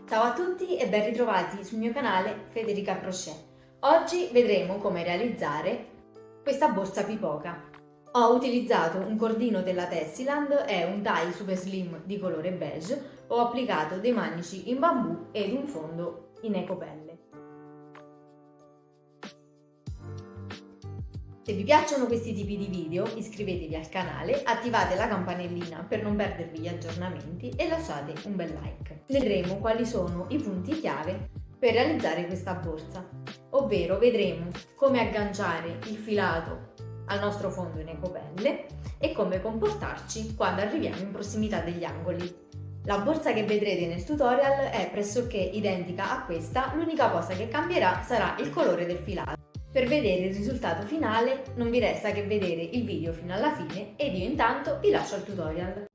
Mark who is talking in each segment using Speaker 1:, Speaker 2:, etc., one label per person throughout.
Speaker 1: Ciao a tutti e ben ritrovati sul mio canale Federica Crochet. Oggi vedremo come realizzare questa borsa pipoca. Ho utilizzato un cordino della Tessiland e un tie super slim di colore beige, ho applicato dei manici in bambù ed un fondo in ecopelle. Se vi piacciono questi tipi di video iscrivetevi al canale, attivate la campanellina per non perdervi gli aggiornamenti e lasciate un bel like. Vedremo quali sono i punti chiave per realizzare questa borsa, ovvero vedremo come agganciare il filato al nostro fondo in ecopelle e come comportarci quando arriviamo in prossimità degli angoli. La borsa che vedrete nel tutorial è pressoché identica a questa, l'unica cosa che cambierà sarà il colore del filato. Per vedere il risultato finale non vi resta che vedere il video fino alla fine ed io intanto vi lascio al tutorial.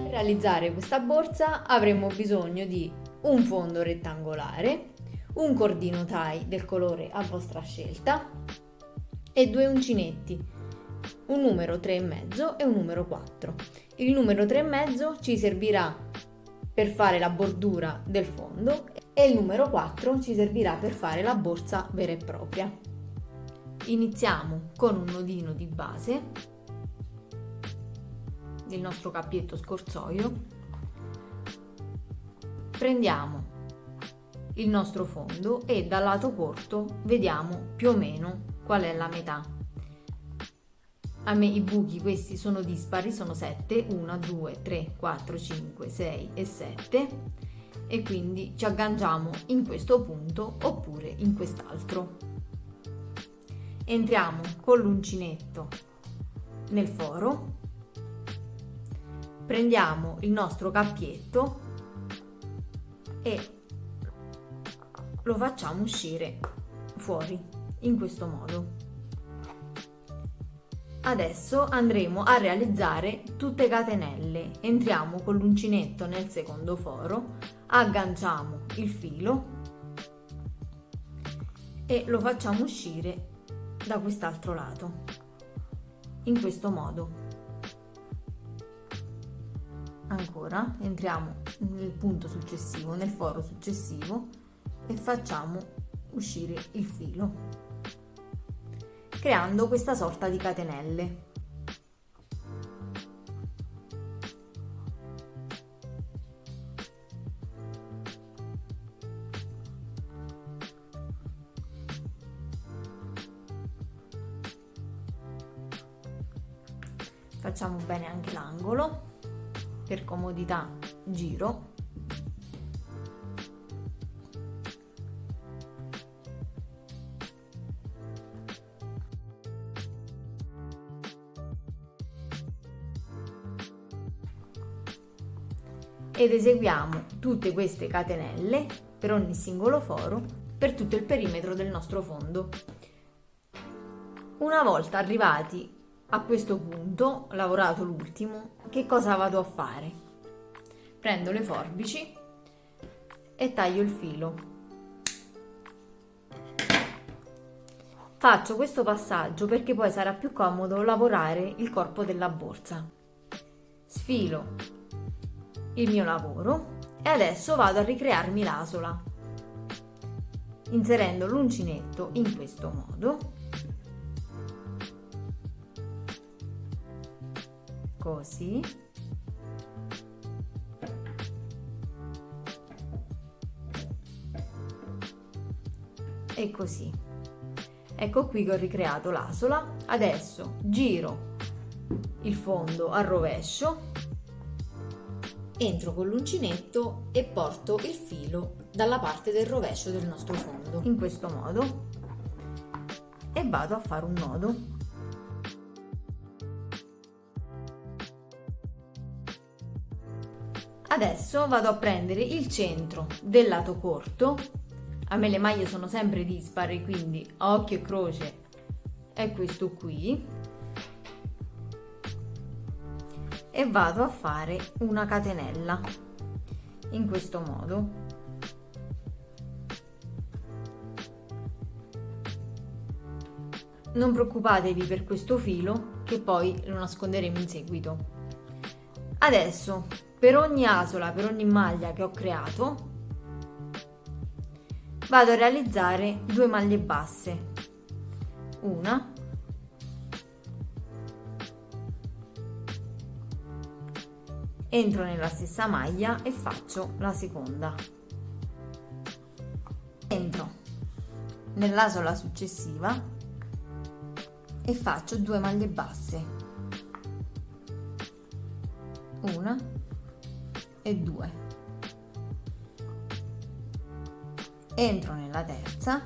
Speaker 1: Per realizzare questa borsa avremo bisogno di un fondo rettangolare, un cordino tie del colore a vostra scelta e due uncinetti, un numero 3,5 e un numero 4. Il numero 3,5 ci servirà per fare la bordura del fondo e il numero 4 ci servirà per fare la borsa vera e propria. Iniziamo con un nodino di base del nostro cappietto scorsoio, prendiamo il nostro fondo e dal lato corto vediamo più o meno qual è la metà. A me i buchi questi sono dispari, sono 7, 1, 2, 3, 4, 5, 6 e 7 e quindi ci agganciamo in questo punto oppure in quest'altro. Entriamo con l'uncinetto nel foro, prendiamo il nostro cappietto e lo facciamo uscire fuori in questo modo. Adesso andremo a realizzare tutte catenelle. Entriamo con l'uncinetto nel secondo foro, agganciamo il filo e lo facciamo uscire da quest'altro lato, in questo modo. Ancora, entriamo nel punto successivo, nel foro successivo e facciamo uscire il filo, creando questa sorta di catenelle. Facciamo bene anche l'angolo, per comodità giro. Ed eseguiamo tutte queste catenelle per ogni singolo foro per tutto il perimetro del nostro fondo. Una volta arrivati a questo punto, lavorato l'ultimo, che cosa vado a fare? Prendo le forbici e taglio il filo. Faccio questo passaggio perché poi sarà più comodo lavorare il corpo della borsa. Sfilo il mio lavoro e adesso vado a ricrearmi l'asola inserendo l'uncinetto in questo modo, così, e così. Ecco qui che ho ricreato l'asola. Adesso giro il fondo al rovescio, entro con l'uncinetto e porto il filo dalla parte del rovescio del nostro fondo, in questo modo, e vado a fare un nodo. Adesso vado a prendere il centro del lato corto. A me le maglie sono sempre dispari, quindi a occhio e croce è questo qui. E vado a fare una catenella in questo modo. Non preoccupatevi per questo filo che poi lo nasconderemo in seguito. Adesso per ogni asola, per ogni maglia che ho creato, vado a realizzare 2 maglie basse, una, entro nella stessa maglia e faccio la seconda, entro nell'asola successiva e faccio 2 maglie basse, una e 2, entro nella terza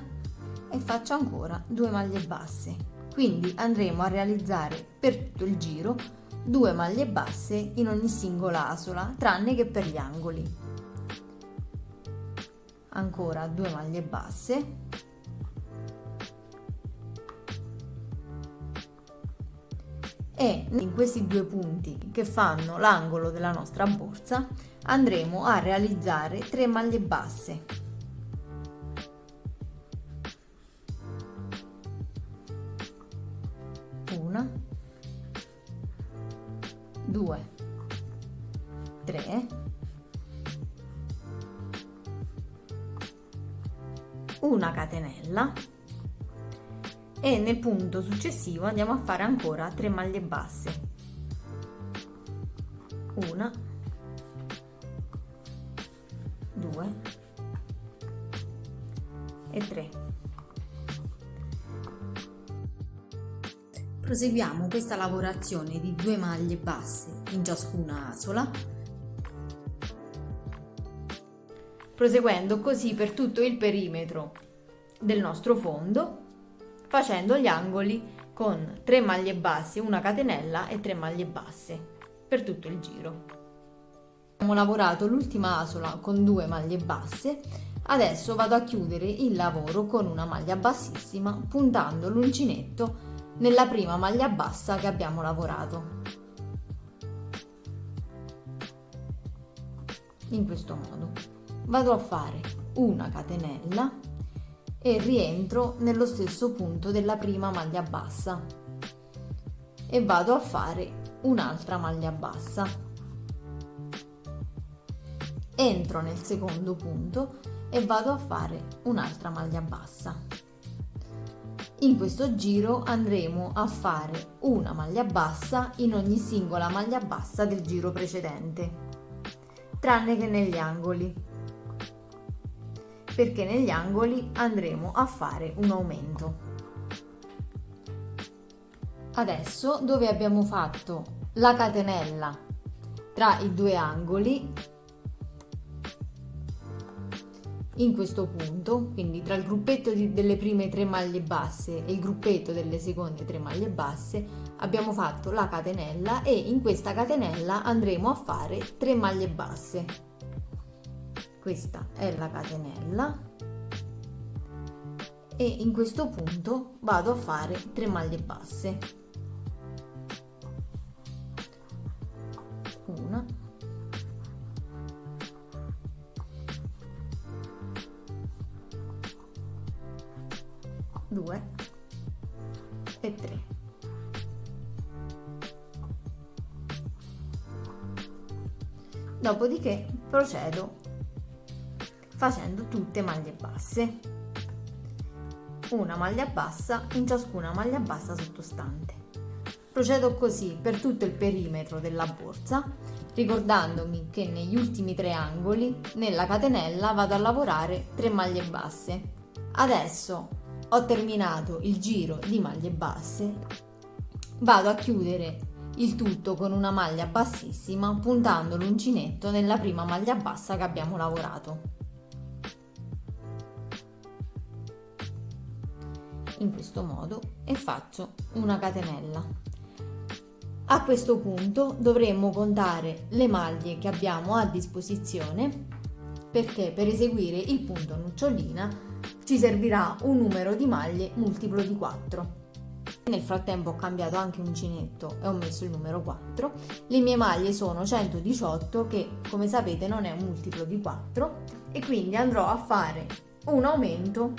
Speaker 1: e faccio ancora 2 maglie basse. Quindi andremo a realizzare per tutto il giro 2 maglie basse in ogni singola asola, tranne che per gli angoli. Ancora 2 maglie basse, e in questi 2 punti che fanno l'angolo della nostra borsa andremo a realizzare 3 maglie basse, una, 2, 3, una catenella e nel punto successivo andiamo a fare ancora 3 maglie basse, una, 2 e 3. Proseguiamo questa lavorazione di 2 maglie basse in ciascuna asola, proseguendo così per tutto il perimetro del nostro fondo, facendo gli angoli con 3 maglie basse, una catenella e 3 maglie basse per tutto il giro. Abbiamo lavorato l'ultima asola con 2 maglie basse, adesso vado a chiudere il lavoro con una maglia bassissima puntando l'uncinetto nella prima maglia bassa che abbiamo lavorato. In questo modo vado a fare una catenella e rientro nello stesso punto della prima maglia bassa e vado a fare un'altra maglia bassa, entro nel secondo punto e vado a fare un'altra maglia bassa. In questo giro andremo a fare una maglia bassa in ogni singola maglia bassa del giro precedente, tranne che negli angoli, perché negli angoli andremo a fare un aumento. Adesso, dove abbiamo fatto la catenella tra i 2 angoli, in questo punto, quindi tra il gruppetto delle prime 3 maglie basse e il gruppetto delle seconde 3 maglie basse, abbiamo fatto la catenella e in questa catenella andremo a fare 3 maglie basse. Questa è la catenella e in questo punto vado a fare 3 maglie basse, una, 2 e 3. Dopodiché procedo facendo tutte maglie basse, una maglia bassa in ciascuna maglia bassa sottostante. Procedo così per tutto il perimetro della borsa, ricordandomi che negli ultimi 3 angoli nella catenella vado a lavorare 3 maglie basse. Adesso ho terminato il giro di maglie basse, vado a chiudere il tutto con una maglia bassissima puntando l'uncinetto nella prima maglia bassa che abbiamo lavorato. In questo modo e faccio una catenella. A questo punto dovremmo contare le maglie che abbiamo a disposizione, perché per eseguire il punto nocciolina ci servirà un numero di maglie multiplo di 4. Nel frattempo ho cambiato anche uncinetto e ho messo il numero 4. Le mie maglie sono 118, che come sapete non è un multiplo di 4, e quindi andrò a fare un aumento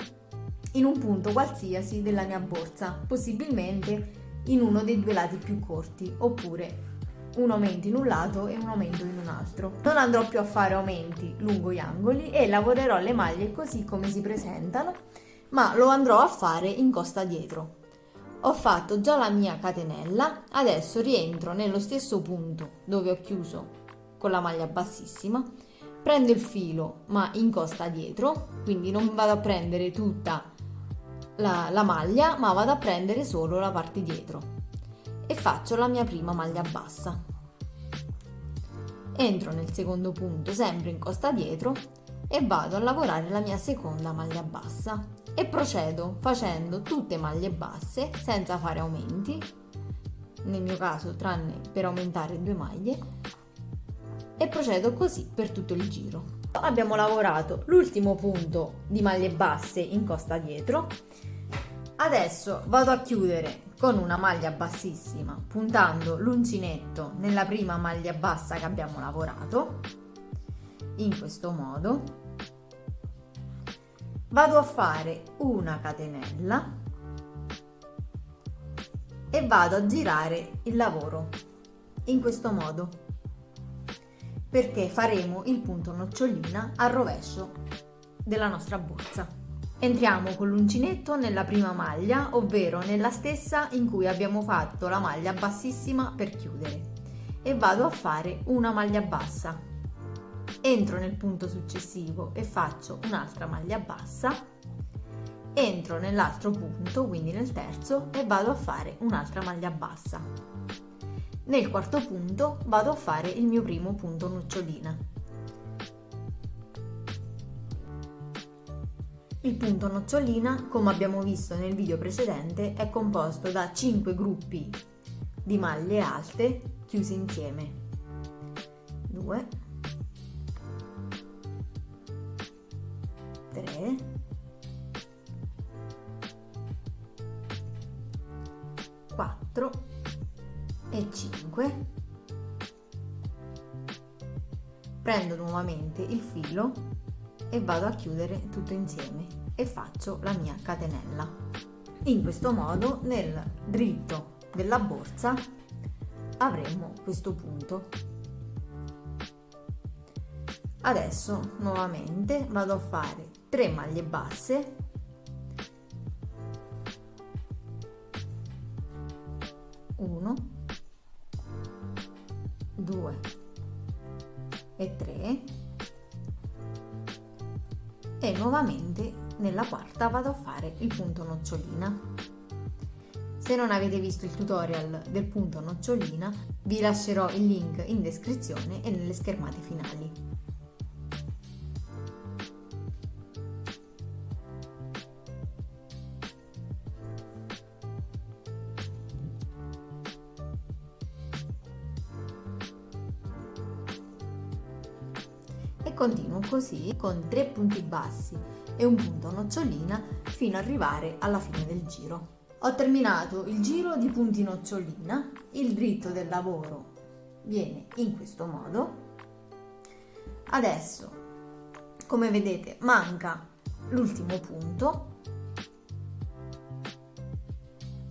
Speaker 1: in un punto qualsiasi della mia borsa, possibilmente in uno dei 2 lati più corti oppure un aumento in un lato e un aumento in un altro. Non andrò più a fare aumenti lungo gli angoli e lavorerò le maglie così come si presentano, ma lo andrò a fare in costa dietro. Ho fatto già la mia catenella, adesso rientro nello stesso punto dove ho chiuso con la maglia bassissima, prendo il filo ma in costa dietro, quindi non vado a prendere tutta la maglia, ma vado a prendere solo la parte dietro e faccio la mia prima maglia bassa. Entro nel secondo punto sempre in costa dietro e vado a lavorare la mia seconda maglia bassa e procedo facendo tutte maglie basse senza fare aumenti, nel mio caso tranne per aumentare 2 maglie, e procedo così per tutto il giro. Abbiamo lavorato l'ultimo punto di maglie basse in costa dietro. Adesso vado a chiudere con una maglia bassissima puntando l'uncinetto nella prima maglia bassa che abbiamo lavorato, in questo modo. Vado a fare una catenella e vado a girare il lavoro in questo modo, perché faremo il punto nocciolina al rovescio della nostra borsa. Entriamo con l'uncinetto nella prima maglia, ovvero nella stessa in cui abbiamo fatto la maglia bassissima per chiudere, e vado a fare una maglia bassa. Entro nel punto successivo e faccio un'altra maglia bassa, entro nell'altro punto, quindi nel terzo, e vado a fare un'altra maglia bassa. Nel quarto punto vado a fare il mio primo punto nocciolina. Il punto nocciolina, come abbiamo visto nel video precedente, è composto da 5 gruppi di maglie alte chiuse insieme. 2, 3, 4 e 5. Prendo nuovamente il filo e vado a chiudere tutto insieme e faccio la mia catenella. In questo modo nel dritto della borsa avremo questo punto. Adesso nuovamente vado a fare 3 maglie basse, 1, 2 e 3, e nuovamente nella quarta vado a fare il punto nocciolina. Se non avete visto il tutorial del punto nocciolina, vi lascerò il link in descrizione e nelle schermate finali. E continuo così con 3 punti bassi e un punto nocciolina fino ad arrivare alla fine del giro. Ho terminato il giro di punti nocciolina, il dritto del lavoro viene in questo modo. Adesso, come vedete, manca l'ultimo punto.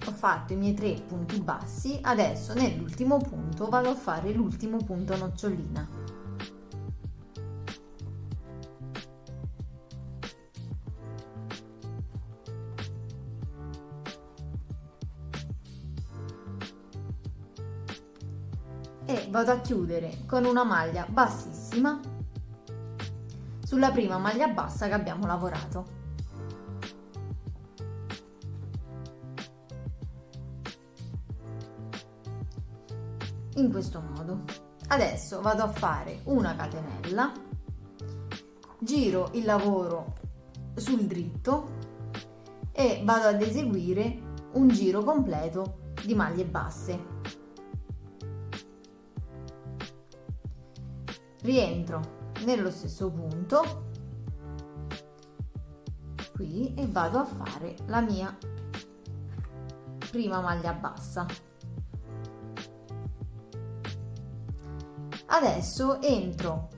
Speaker 1: Ho fatto i miei 3 punti bassi, adesso nell'ultimo punto vado a fare l'ultimo punto nocciolina. E vado a chiudere con una maglia bassissima sulla prima maglia bassa che abbiamo lavorato. In questo modo. Adesso vado a fare una catenella, giro il lavoro sul dritto e vado ad eseguire un giro completo di maglie basse. Rientro nello stesso punto qui e vado a fare la mia prima maglia bassa. Adesso entro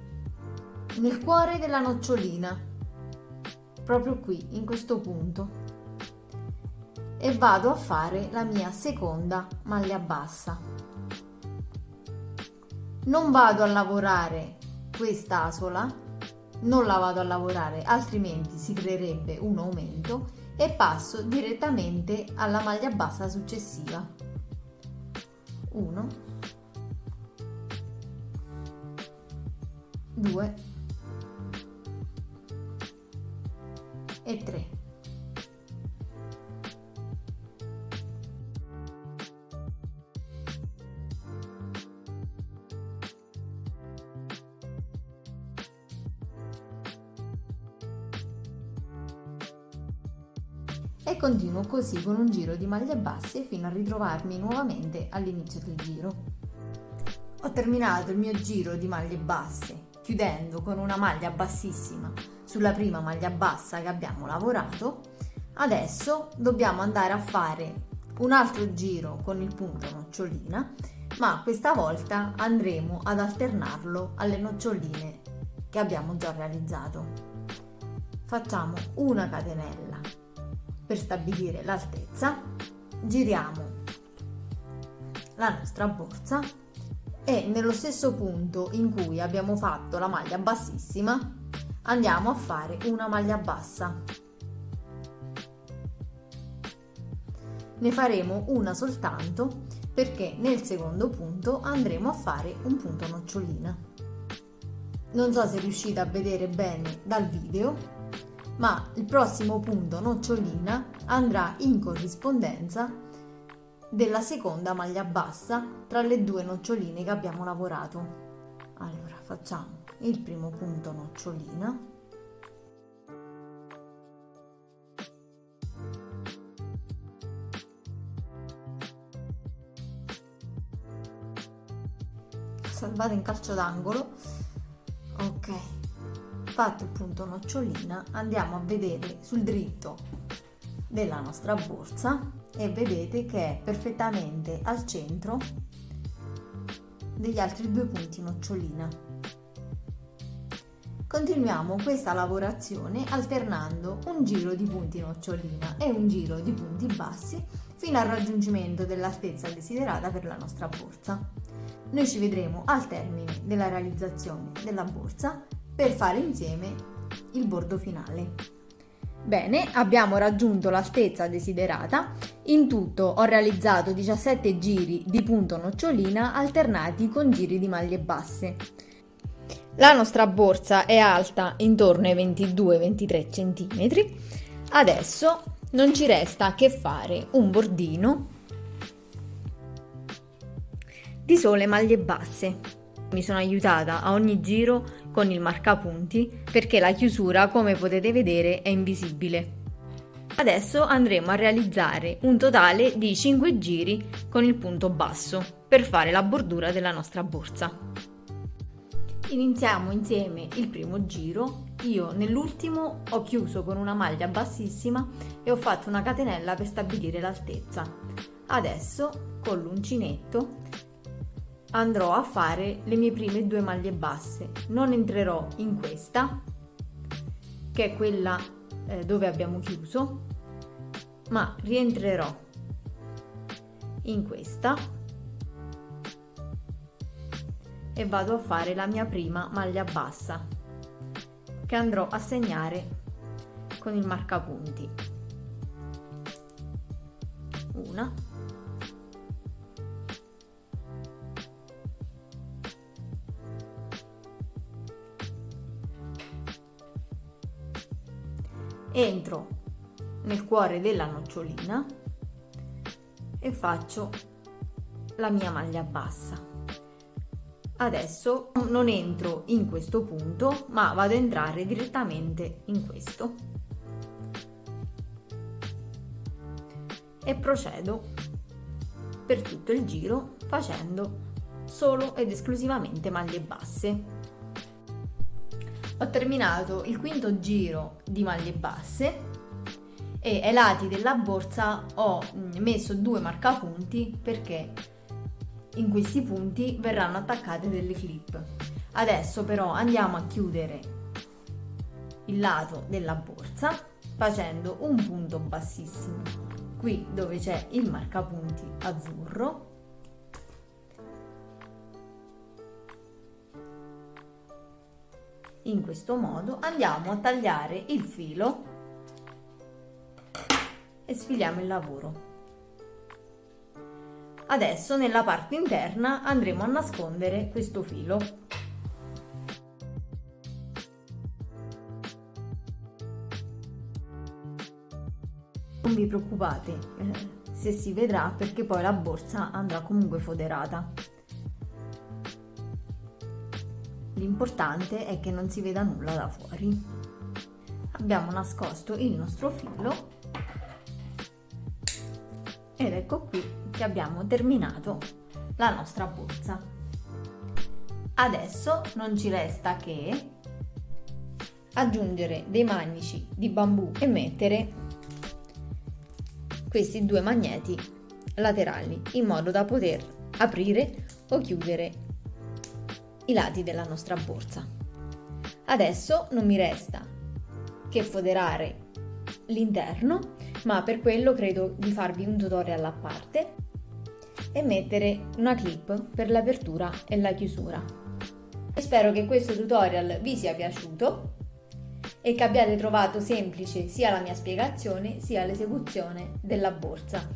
Speaker 1: nel cuore della nocciolina, proprio qui in questo punto, e vado a fare la mia seconda maglia bassa. Non vado a lavorare quest'asola, non la vado a lavorare, altrimenti si creerebbe un aumento, e passo direttamente alla maglia bassa successiva. 1, 2 e 3. E continuo così con un giro di maglie basse fino a ritrovarmi nuovamente all'inizio del giro. Ho terminato il mio giro di maglie basse chiudendo con una maglia bassissima sulla prima maglia bassa che abbiamo lavorato. Adesso dobbiamo andare a fare un altro giro con il punto nocciolina, ma questa volta andremo ad alternarlo alle noccioline che abbiamo già realizzato. Facciamo una catenella per stabilire l'altezza, giriamo la nostra borsa e nello stesso punto in cui abbiamo fatto la maglia bassissima andiamo a fare una maglia bassa. Ne faremo una soltanto perché nel secondo punto andremo a fare un punto nocciolina. Non so se riuscite a vedere bene dal video, ma il prossimo punto nocciolina andrà in corrispondenza della seconda maglia bassa tra le due noccioline che abbiamo lavorato. Allora facciamo il primo punto nocciolina, salvate in calcio d'angolo. Ok, fatto il punto nocciolina, andiamo a vedere sul dritto della nostra borsa e vedete che è perfettamente al centro degli altri due punti nocciolina. Continuiamo questa lavorazione alternando un giro di punti nocciolina e un giro di punti bassi fino al raggiungimento dell'altezza desiderata per la nostra borsa. Noi ci vedremo al termine della realizzazione della borsa per fare insieme il bordo finale. Bene, abbiamo raggiunto l'altezza desiderata. In tutto ho realizzato 17 giri di punto nocciolina alternati con giri di maglie basse. La nostra borsa è alta intorno ai 22-23 cm. Adesso non ci resta che fare un bordino di sole maglie basse. Mi sono aiutata a ogni giro con il marcapunti perché la chiusura, come potete vedere, è invisibile. Adesso andremo a realizzare un totale di 5 giri con il punto basso per fare la bordura della nostra borsa. Iniziamo insieme il primo giro. Io nell'ultimo ho chiuso con una maglia bassissima e ho fatto una catenella per stabilire l'altezza. Adesso con l'uncinetto andrò a fare le mie prime due maglie basse. Non entrerò in questa, che è quella dove abbiamo chiuso, ma rientrerò in questa e vado a fare la mia prima maglia bassa che andrò a segnare con il marcapunti. Una, entro nel cuore della nocciolina e faccio la mia maglia bassa. Adesso non entro in questo punto, ma vado a entrare direttamente in questo e procedo per tutto il giro facendo solo ed esclusivamente maglie basse. Ho terminato il quinto giro di maglie basse e ai lati della borsa ho messo due marcapunti perché in questi punti verranno attaccate delle clip. Adesso però andiamo a chiudere il lato della borsa facendo un punto bassissimo qui dove c'è il marcapunti azzurro In questo modo andiamo a tagliare il filo e sfiliamo il lavoro. Adesso nella parte interna andremo a nascondere questo filo. Non vi preoccupate se si vedrà, perché poi la borsa andrà comunque foderata. L'importante è che non si veda nulla da fuori. Abbiamo nascosto il nostro filo ed ecco qui che abbiamo terminato la nostra borsa. Adesso non ci resta che aggiungere dei manici di bambù e mettere questi due magneti laterali in modo da poter aprire o chiudere i lati della nostra borsa. Adesso non mi resta che foderare l'interno, ma per quello credo di farvi un tutorial a parte e mettere una clip per l'apertura e la chiusura. Spero che questo tutorial vi sia piaciuto e che abbiate trovato semplice sia la mia spiegazione sia l'esecuzione della borsa.